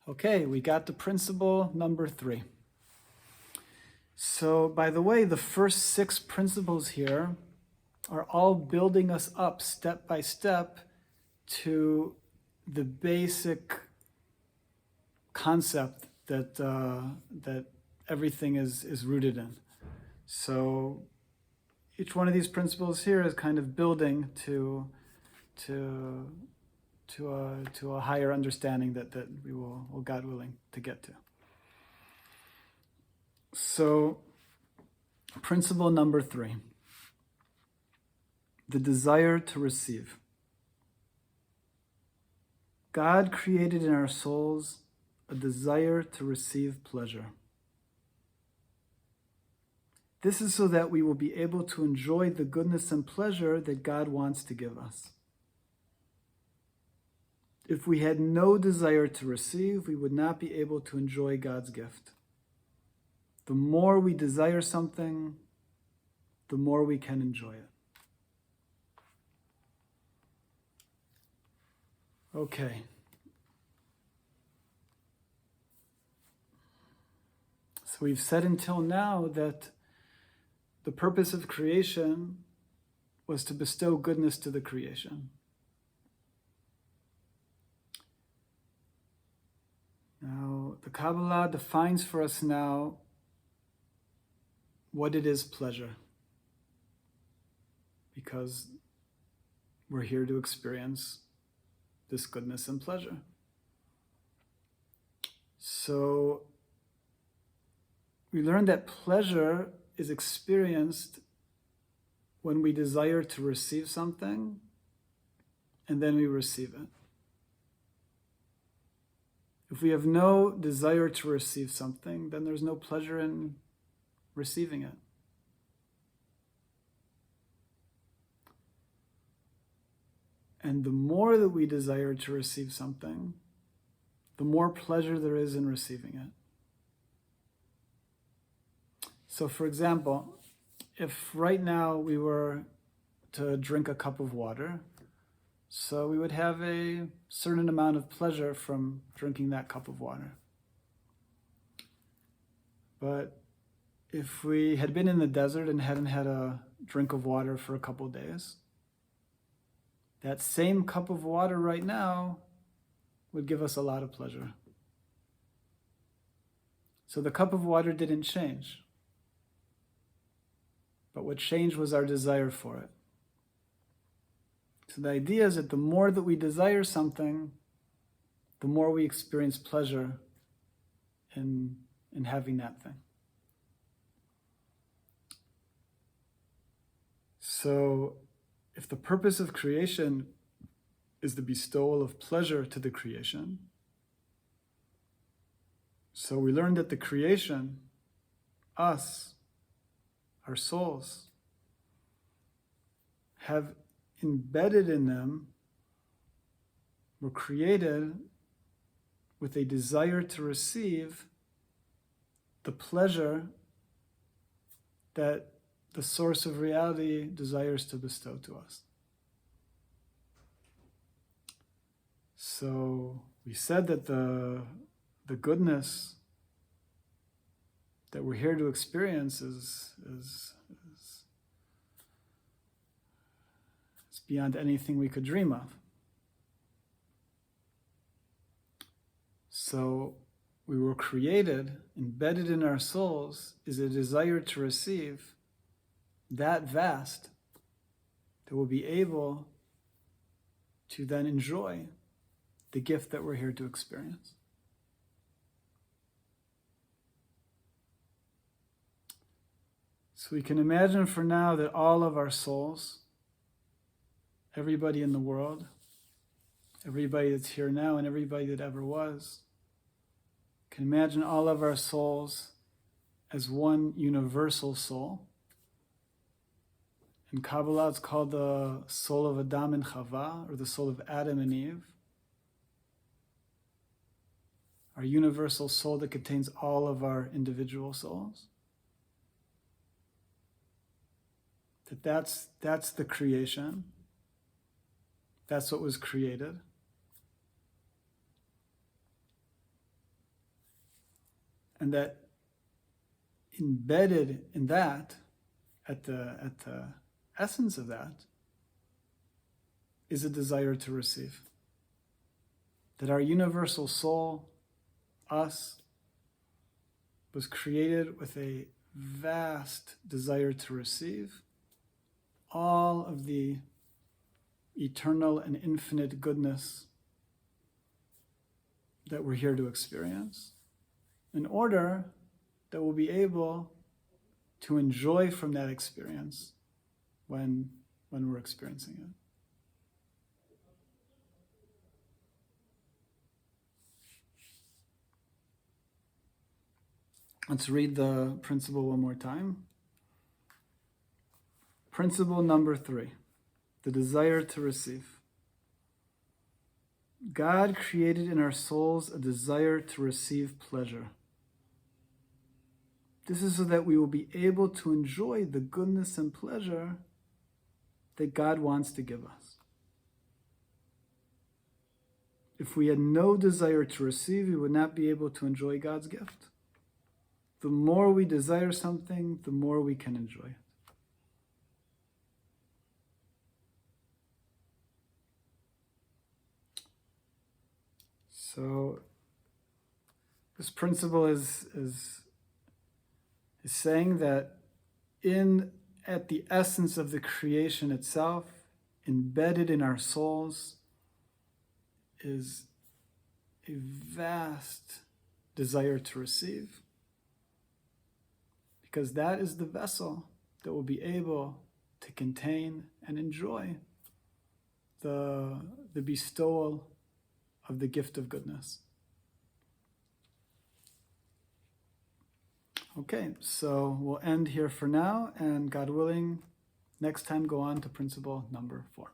Okay, we got to principle number 3. So, by the way, the first 6 principles here are all building us up step by step to the basic concept that that everything is rooted in. So, each one of these principles here is kind of building to a higher understanding that we will, God willing, to get to. So, principle number 3, the desire to receive. God created in our souls a desire to receive pleasure. This is so that we will be able to enjoy the goodness and pleasure that God wants to give us. If we had no desire to receive, we would not be able to enjoy God's gift. The more we desire something, the more we can enjoy it. Okay. So we've said until now that the purpose of creation was to bestow goodness to the creation. Now, the Kabbalah defines for us now what it is pleasure, because we're here to experience this goodness and pleasure. So we learned that pleasure is experienced when we desire to receive something and then we receive it. If we have no desire to receive something, then there's no pleasure in receiving it. And the more that we desire to receive something, the more pleasure there is in receiving it. So, for example, if right now we were to drink a cup of water, so we would have a certain amount of pleasure from drinking that cup of water. But if we had been in the desert and hadn't had a drink of water for a couple of days, that same cup of water right now would give us a lot of pleasure. So the cup of water didn't change. But what changed was our desire for it. So the idea is that the more that we desire something, the more we experience pleasure in having that thing. So if the purpose of creation is the bestowal of pleasure to the creation, so we learned that the creation, us, our souls, have embedded in them, were created with a desire to receive the pleasure that the source of reality desires to bestow to us. So we said that the goodness that we're here to experience is beyond anything we could dream of. So we were created, embedded in our souls, is a desire to receive that vast that we'll be able to then enjoy the gift that we're here to experience. So we can imagine for now that all of our souls, everybody in the world, everybody that's here now and everybody that ever was, can imagine all of our souls as one universal soul. In Kabbalah, it's called the soul of Adam and Chava, or the soul of Adam and Eve. Our universal soul that contains all of our individual souls. That's the creation. That's what was created. And that embedded in that, at the essence of that, is a desire to receive. That our universal soul, us, was created with a vast desire to receive all of the eternal and infinite goodness that we're here to experience, in order that we'll be able to enjoy from that experience when we're experiencing it. Let's read the principle one more time. Principle number 3, the desire to receive. God created in our souls a desire to receive pleasure. This is so that we will be able to enjoy the goodness and pleasure that God wants to give us. If we had no desire to receive, we would not be able to enjoy God's gift. The more we desire something, the more we can enjoy it. So this principle is saying that at the essence of the creation itself, embedded in our souls, is a vast desire to receive, because that is the vessel that will be able to contain and enjoy the bestowal of the gift of goodness. Okay, so we'll end here for now, and God willing, next time go on to principle number 4.